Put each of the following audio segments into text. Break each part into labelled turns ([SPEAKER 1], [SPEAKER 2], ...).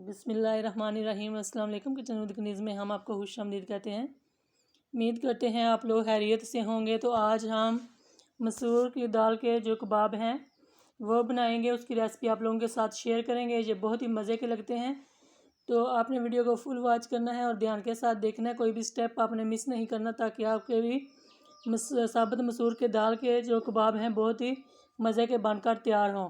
[SPEAKER 1] बिस्मिल्लाहिर्रहमानिर्रहीम। अस्सलाम वालेकुम। किचन विद कनीज़ में हम आपको खुशामदीद कहते हैं। उम्मीद करते हैं आप लोग खैरियत से होंगे। तो आज हम मसूर की दाल के जो कबाब हैं वो बनाएंगे, उसकी रेसिपी आप लोगों के साथ शेयर करेंगे। ये बहुत ही मज़े के लगते हैं, तो आपने वीडियो को फुल वॉच करना है और ध्यान के साथ देखना है। कोई भी स्टेप आपने मिस नहीं करना, ताकि आपके भी साबुत मसूर के दाल के जो कबाब हैं बहुत ही मज़े के बनकर तैयार हों।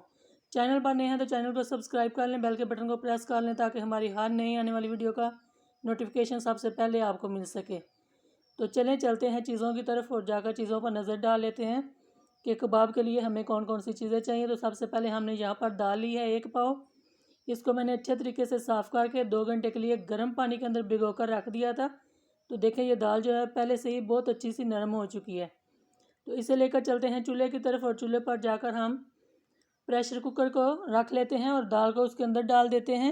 [SPEAKER 1] चैनल पर नए हैं तो चैनल को सब्सक्राइब कर लें, बेल के बटन को प्रेस कर लें, ताकि हमारी हर नई आने वाली वीडियो का नोटिफिकेशन सबसे पहले आपको मिल सके। तो चलें चलते हैं चीज़ों की तरफ और जाकर चीज़ों पर नज़र डाल लेते हैं कि कबाब के लिए हमें कौन कौन सी चीज़ें चाहिए। तो सबसे पहले हमने यहाँ पर दाल ली है 1 पाव। इसको मैंने अच्छे तरीके से साफ़ करके 2 घंटे के लिए गर्म पानी के अंदर भिगो कर रख दिया था। तो देखें ये दाल जो है पहले से ही बहुत अच्छी सी नरम हो चुकी है। तो इसे लेकर चलते हैं चूल्हे की तरफ, और चूल्हे पर जाकर हम प्रेशर कुकर को रख लेते हैं और दाल को उसके अंदर डाल देते हैं।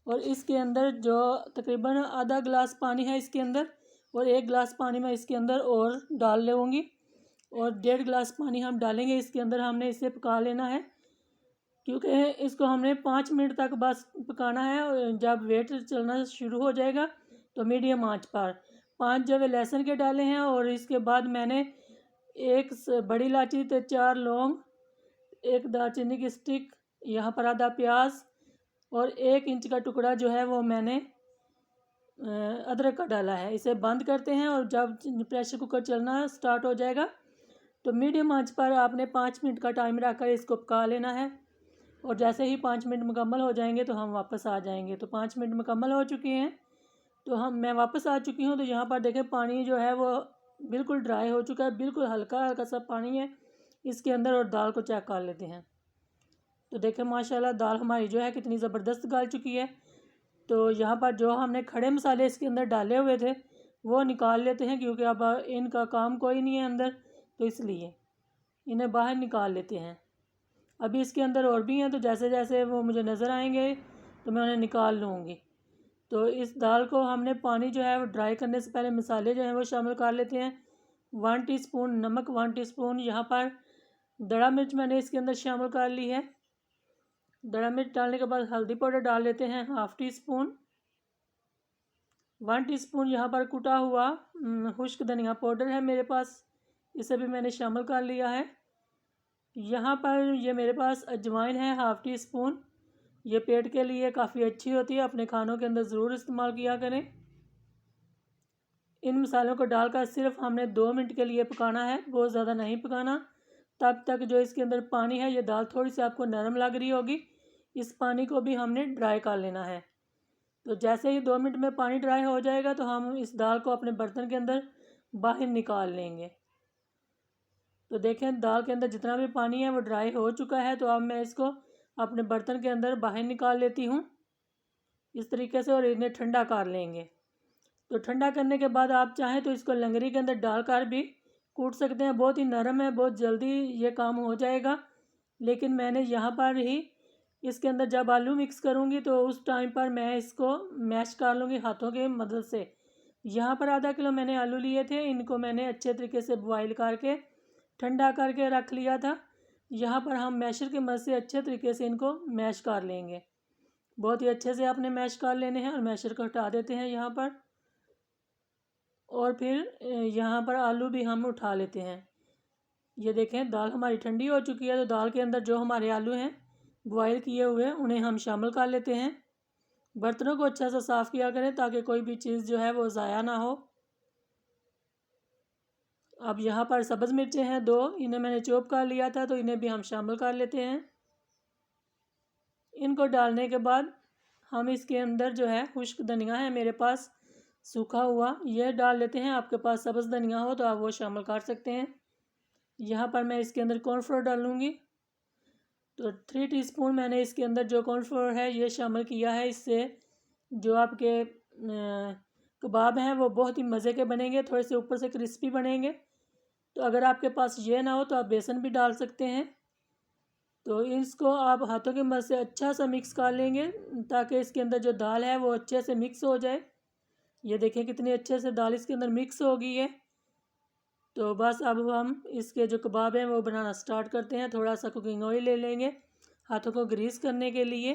[SPEAKER 1] और इसके अंदर जो तकरीबन आधा गिलास पानी है इसके अंदर, और 1 गिलास पानी मैं इसके अंदर और डाल लूँगी, और 1.5 गिलास पानी हम डालेंगे इसके अंदर। हमने इसे पका लेना है, क्योंकि इसको हमने 5 मिनट तक बस पकाना है। और जब वेट चलना शुरू हो जाएगा तो मीडियम आंच पर 5 जवे लहसुन के डाले हैं, और इसके बाद मैंने 1 बड़ी इलायची, 4 लौंग, 1 दालचीनी की स्टिक, यहाँ पर आधा प्याज, और 1 इंच का टुकड़ा जो है वो मैंने अदरक का डाला है। इसे बंद करते हैं, और जब प्रेशर कुकर चलना स्टार्ट हो जाएगा तो मीडियम आंच पर आपने 5 मिनट का टाइम रखकर इसको पका लेना है। और जैसे ही 5 मिनट मुकम्मल हो जाएंगे तो हम वापस आ जाएंगे। तो 5 मिनट मुकम्मल हो चुके हैं, तो मैं वापस आ चुकी हूँ। तो यहाँ पर देखें पानी जो है वो बिल्कुल ड्राई हो चुका है, बिल्कुल हल्का हल्का सा पानी है इसके अंदर। और दाल को चेक कर लेते हैं, तो देखें माशाल्लाह दाल हमारी जो है कितनी ज़बरदस्त गल चुकी है। तो यहाँ पर जो हमने खड़े मसाले इसके अंदर डाले हुए थे वो निकाल लेते हैं, क्योंकि अब इनका काम कोई नहीं है अंदर, तो इसलिए इन्हें बाहर निकाल लेते हैं। अभी इसके अंदर और भी हैं, तो जैसे जैसे वो मुझे नज़र आएंगे तो मैं उन्हें निकाल लूँगी। तो इस दाल को हमने पानी जो है वो ड्राई करने से पहले मसाले जो हैं वो शामिल कर लेते हैं। 1 टीस्पून नमक, 1 टीस्पून यहाँ पर दड़ा मिर्च मैंने इसके अंदर शामिल कर ली है। दड़ा मिर्च डालने के बाद हल्दी पाउडर डाल लेते हैं 1/2 टीस्पून। 1 टीस्पून यहाँ पर कुटा हुआ खुश्क धनिया पाउडर है मेरे पास, इसे भी मैंने शामिल कर लिया है। यहाँ पर ये मेरे पास अजवाइन है 1/2 टीस्पून। ये पेट के लिए काफ़ी अच्छी होती है, अपने खानों के अंदर ज़रूर इस्तेमाल किया करें। इन मसालों को डालकर सिर्फ हमने 2 मिनट के लिए पकाना है, बहुत ज़्यादा नहीं पकाना। तब तक जो इसके अंदर पानी है, ये दाल थोड़ी सी आपको नरम लग रही होगी, इस पानी को भी हमने ड्राई कर लेना है। तो जैसे ही 2 मिनट में पानी ड्राई हो जाएगा तो हम इस दाल को अपने बर्तन के अंदर बाहर निकाल लेंगे। तो देखें दाल के अंदर जितना भी पानी है वो ड्राई हो चुका है। तो अब मैं इसको अपने बर्तन के अंदर बाहर निकाल लेती हूँ इस तरीके से, और इन्हें ठंडा कर लेंगे। तो ठंडा करने के बाद आप चाहें तो इसको लंगरी के अंदर डालकर भी कूट सकते हैं। बहुत ही नरम है, बहुत जल्दी ये काम हो जाएगा। लेकिन मैंने यहाँ पर ही इसके अंदर जब आलू मिक्स करूँगी तो उस टाइम पर मैं इसको मैश कर लूँगी हाथों की मदद से। यहाँ पर आधा किलो मैंने आलू लिए थे, इनको मैंने अच्छे तरीके से बॉईल करके ठंडा करके रख लिया था। यहाँ पर हम मैशर की मदद से अच्छे तरीके से इनको मैश कर लेंगे। बहुत ही अच्छे से आपने मैश कर लेने हैं, और मैशर को हटा देते हैं यहाँ पर। और फिर यहाँ पर आलू भी हम उठा लेते हैं। ये देखें दाल हमारी ठंडी हो चुकी है, तो दाल के अंदर जो हमारे आलू हैं बॉयल किए हुए उन्हें हम शामिल कर लेते हैं। बर्तनों को अच्छा सा साफ़ किया करें, ताकि कोई भी चीज़ जो है वो ज़ाया ना हो। अब यहाँ पर सब्ज़ मिर्चें हैं 2, इन्हें मैंने चॉप कर लिया था, तो इन्हें भी हम शामिल कर लेते हैं। इनको डालने के बाद हम इसके अंदर जो है खुश्क धनिया है मेरे पास सूखा हुआ, यह डाल लेते हैं। आपके पास सब्ज़ धनिया हो तो आप वो शामिल कर सकते हैं। यहाँ पर मैं इसके अंदर कॉर्नफ्लोर डालूँगी। तो 3 टीस्पून मैंने इसके अंदर जो कॉर्नफ्लोर है ये शामिल किया है। इससे जो आपके कबाब हैं वो बहुत ही मज़े के बनेंगे, थोड़े से ऊपर से क्रिस्पी बनेंगे। तो अगर आपके पास ये ना हो तो आप बेसन भी डाल सकते हैं। तो इसको आप हाथों की मदद से अच्छा सा मिक्स कर लेंगे, ताकि इसके अंदर जो दाल है वो अच्छे से मिक्स हो जाए। ये देखें कितनी अच्छे से दाल इसके अंदर मिक्स हो गई है। तो बस अब हम इसके जो कबाब हैं वो बनाना स्टार्ट करते हैं। थोड़ा सा कुकिंग ऑयल ले लेंगे हाथों को ग्रीस करने के लिए।